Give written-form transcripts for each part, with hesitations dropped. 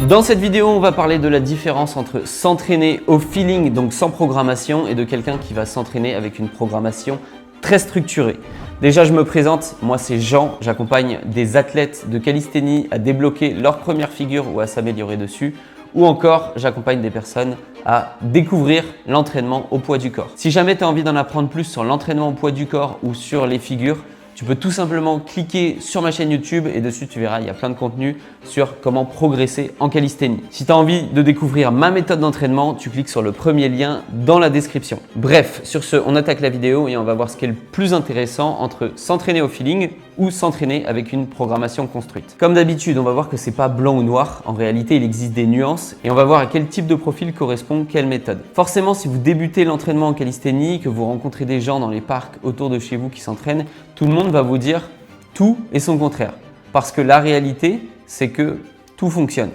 Dans cette vidéo, on va parler de la différence entre s'entraîner au feeling, donc sans programmation, et de quelqu'un qui va s'entraîner avec une programmation très structurée. Déjà, je me présente, moi c'est Jean, j'accompagne des athlètes de calisthénie à débloquer leur première figure ou à s'améliorer dessus, ou encore j'accompagne des personnes à découvrir l'entraînement au poids du corps. Si jamais tu as envie d'en apprendre plus sur l'entraînement au poids du corps ou sur les figures, tu peux tout simplement cliquer sur ma chaîne YouTube et dessus tu verras, il y a plein de contenu sur comment progresser en calisthénie. Si tu as envie de découvrir ma méthode d'entraînement, tu cliques sur le premier lien dans la description. Bref, sur ce, on attaque la vidéo et on va voir ce qui est le plus intéressant entre s'entraîner au feeling ou s'entraîner avec une programmation construite. Comme d'habitude, on va voir que c'est pas blanc ou noir. En réalité, il existe des nuances et on va voir à quel type de profil correspond quelle méthode. Forcément, si vous débutez l'entraînement en calisthénie, que vous rencontrez des gens dans les parcs autour de chez vous qui s'entraînent, tout le monde va vous dire tout et son contraire. Parce que la réalité, c'est que tout fonctionne.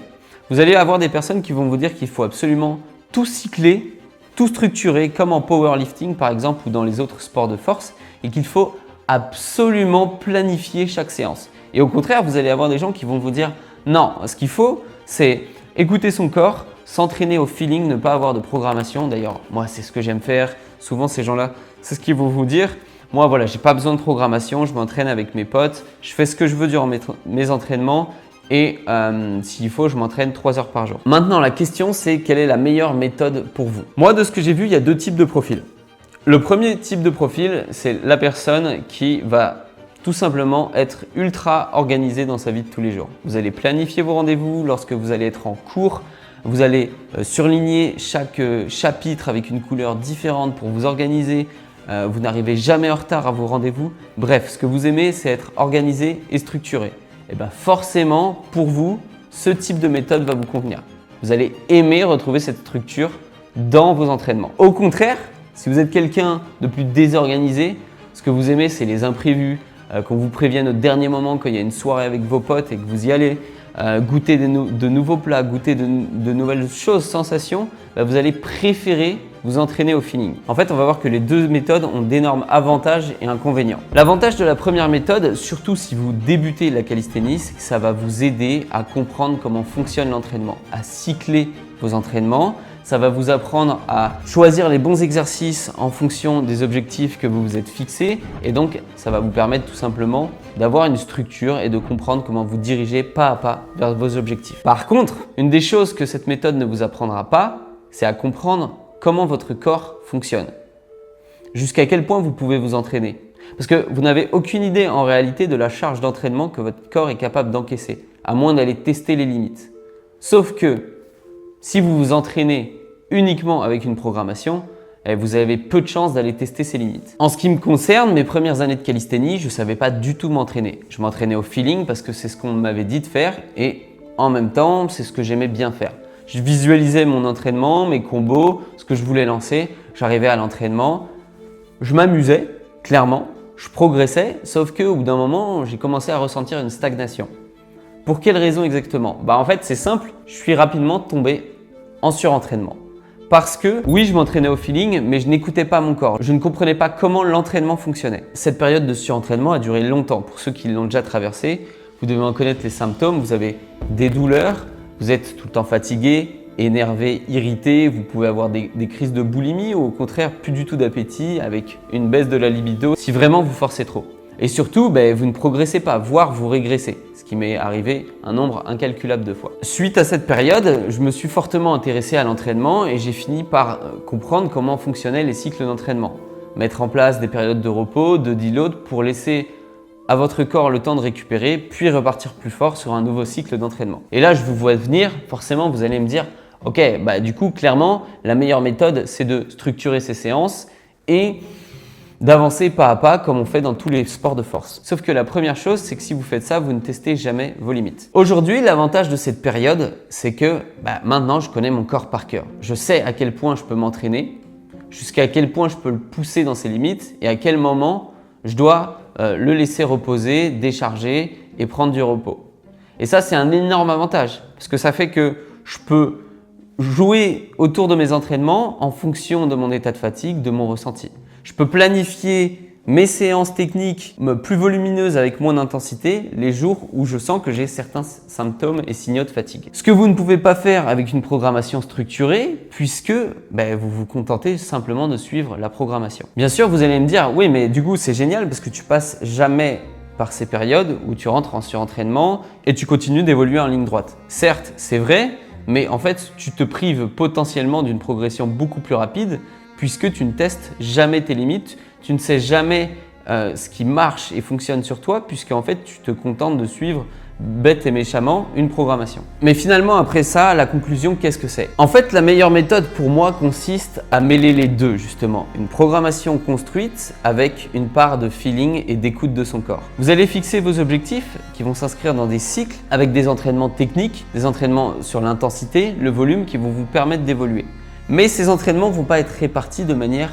Vous allez avoir des personnes qui vont vous dire qu'il faut absolument tout cycler, tout structurer, comme en powerlifting par exemple ou dans les autres sports de force, et qu'il faut absolument planifier chaque séance. Et au contraire, vous allez avoir des gens qui vont vous dire non, ce qu'il faut, c'est écouter son corps, s'entraîner au feeling, ne pas avoir de programmation. D'ailleurs, moi, c'est ce que j'aime faire. Souvent, ces gens-là, c'est ce qu'ils vont vous dire. Moi, voilà, j'ai pas besoin de programmation, je m'entraîne avec mes potes, je fais ce que je veux durant mes entraînements et s'il faut, je m'entraîne 3 heures par jour. Maintenant, la question, c'est quelle est la meilleure méthode pour vous? Moi, de ce que j'ai vu, il y a 2 types de profils. Le premier type de profil, c'est la personne qui va tout simplement être ultra organisée dans sa vie de tous les jours. Vous allez planifier vos rendez-vous lorsque vous allez être en cours. Vous allez surligner chaque chapitre avec une couleur différente pour vous organiser. Vous n'arrivez jamais en retard à vos rendez-vous. Bref, ce que vous aimez, c'est être organisé et structuré. Et bien forcément, pour vous, ce type de méthode va vous convenir. Vous allez aimer retrouver cette structure dans vos entraînements. Au contraire, si vous êtes quelqu'un de plus désorganisé, ce que vous aimez, c'est les imprévus, qu'on vous prévienne au dernier moment quand il y a une soirée avec vos potes et que vous y allez, goûter de nouveaux plats, goûter de nouvelles choses, sensations, vous allez préférer vous entraîner au feeling. En fait, on va voir que les 2 méthodes ont d'énormes avantages et inconvénients. L'avantage de la première méthode, surtout si vous débutez la calisthénie, c'est que ça va vous aider à comprendre comment fonctionne l'entraînement, à cycler vos entraînements. Ça va vous apprendre à choisir les bons exercices en fonction des objectifs que vous vous êtes fixés et donc ça va vous permettre tout simplement d'avoir une structure et de comprendre comment vous diriger pas à pas vers vos objectifs. Par contre, une des choses que cette méthode ne vous apprendra pas, c'est à comprendre comment votre corps fonctionne. Jusqu'à quel point vous pouvez vous entraîner. Parce que vous n'avez aucune idée en réalité de la charge d'entraînement que votre corps est capable d'encaisser, à moins d'aller tester les limites. Sauf que si vous vous entraînez uniquement avec une programmation, vous avez peu de chances d'aller tester ces limites. En ce qui me concerne, mes premières années de calisthénie, je ne savais pas du tout m'entraîner. Je m'entraînais au feeling parce que c'est ce qu'on m'avait dit de faire et en même temps, c'est ce que j'aimais bien faire. Je visualisais mon entraînement, mes combos, ce que je voulais lancer. J'arrivais à l'entraînement, je m'amusais, clairement, je progressais, sauf qu'au bout d'un moment, j'ai commencé à ressentir une stagnation. Pour quelle raison exactement? En fait, c'est simple, je suis rapidement tombé en surentraînement. Parce que oui, je m'entraînais au feeling, mais je n'écoutais pas mon corps. Je ne comprenais pas comment l'entraînement fonctionnait. Cette période de surentraînement a duré longtemps. Pour ceux qui l'ont déjà traversé, vous devez en connaître les symptômes. Vous avez des douleurs, vous êtes tout le temps fatigué, énervé, irrité. Vous pouvez avoir des crises de boulimie ou au contraire plus du tout d'appétit avec une baisse de la libido si vraiment vous forcez trop. Et surtout, vous ne progressez pas, voire vous régressez, ce qui m'est arrivé un nombre incalculable de fois. Suite à cette période, je me suis fortement intéressé à l'entraînement et j'ai fini par comprendre comment fonctionnaient les cycles d'entraînement. Mettre en place des périodes de repos, de deload pour laisser à votre corps le temps de récupérer, puis repartir plus fort sur un nouveau cycle d'entraînement. Et là, je vous vois venir, forcément, vous allez me dire « Ok, du coup, clairement, la meilleure méthode, c'est de structurer ces séances et d'avancer pas à pas comme on fait dans tous les sports de force. » Sauf que la première chose, c'est que si vous faites ça, vous ne testez jamais vos limites. Aujourd'hui, l'avantage de cette période, c'est que maintenant, je connais mon corps par cœur. Je sais à quel point je peux m'entraîner, jusqu'à quel point je peux le pousser dans ses limites et à quel moment je dois le laisser reposer, décharger et prendre du repos. Et ça, c'est un énorme avantage parce que ça fait que je peux jouer autour de mes entraînements en fonction de mon état de fatigue, de mon ressenti. Je peux planifier mes séances techniques plus volumineuses avec moins d'intensité les jours où je sens que j'ai certains symptômes et signaux de fatigue. Ce que vous ne pouvez pas faire avec une programmation structurée puisque vous vous contentez simplement de suivre la programmation. Bien sûr, vous allez me dire, oui, mais du coup, c'est génial parce que tu passes jamais par ces périodes où tu rentres en surentraînement et tu continues d'évoluer en ligne droite. Certes, c'est vrai, mais en fait, tu te prives potentiellement d'une progression beaucoup plus rapide puisque tu ne testes jamais tes limites, tu ne sais jamais ce qui marche et fonctionne sur toi puisque en fait, tu te contentes de suivre bête et méchamment une programmation. Mais finalement, après ça, la conclusion, qu'est-ce que c'est? En fait, la meilleure méthode pour moi consiste à mêler les deux justement. Une programmation construite avec une part de feeling et d'écoute de son corps. Vous allez fixer vos objectifs qui vont s'inscrire dans des cycles avec des entraînements techniques, des entraînements sur l'intensité, le volume qui vont vous permettre d'évoluer. Mais ces entraînements ne vont pas être répartis de manière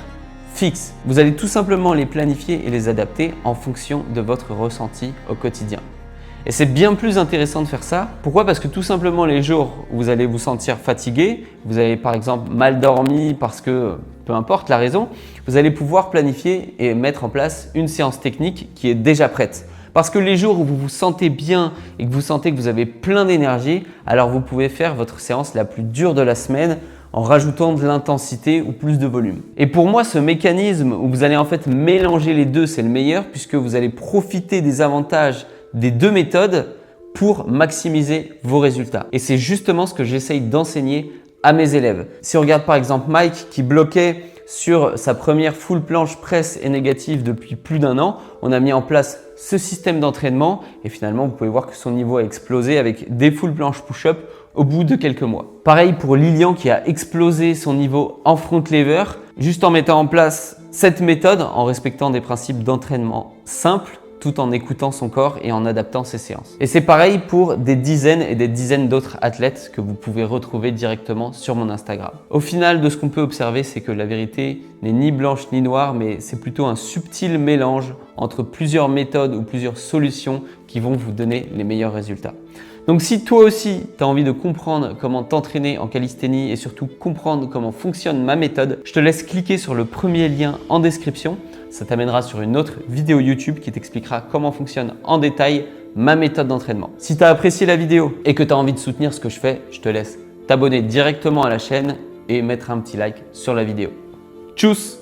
fixe. Vous allez tout simplement les planifier et les adapter en fonction de votre ressenti au quotidien. Et c'est bien plus intéressant de faire ça. Pourquoi? Parce que tout simplement les jours où vous allez vous sentir fatigué, vous avez par exemple mal dormi parce que peu importe la raison, vous allez pouvoir planifier et mettre en place une séance technique qui est déjà prête. Parce que les jours où vous vous sentez bien et que vous sentez que vous avez plein d'énergie, alors vous pouvez faire votre séance la plus dure de la semaine en rajoutant de l'intensité ou plus de volume. Et pour moi, ce mécanisme où vous allez en fait mélanger les deux, c'est le meilleur puisque vous allez profiter des avantages des deux méthodes pour maximiser vos résultats. Et c'est justement ce que j'essaye d'enseigner à mes élèves. Si on regarde par exemple Mike qui bloquait sur sa première full planche presse et négative depuis plus d'1 an, on a mis en place ce système d'entraînement et finalement vous pouvez voir que son niveau a explosé avec des full planches push-up au bout de quelques mois. Pareil pour Lilian qui a explosé son niveau en front lever juste en mettant en place cette méthode en respectant des principes d'entraînement simples tout en écoutant son corps et en adaptant ses séances. Et c'est pareil pour des dizaines et des dizaines d'autres athlètes que vous pouvez retrouver directement sur mon Instagram. Au final, de ce qu'on peut observer, c'est que la vérité n'est ni blanche ni noire, mais c'est plutôt un subtil mélange entre plusieurs méthodes ou plusieurs solutions qui vont vous donner les meilleurs résultats. Donc si toi aussi tu as envie de comprendre comment t'entraîner en calisthénie et surtout comprendre comment fonctionne ma méthode, je te laisse cliquer sur le premier lien en description. Ça t'amènera sur une autre vidéo YouTube qui t'expliquera comment fonctionne en détail ma méthode d'entraînement. Si tu as apprécié la vidéo et que tu as envie de soutenir ce que je fais, je te laisse t'abonner directement à la chaîne et mettre un petit like sur la vidéo. Tchuss!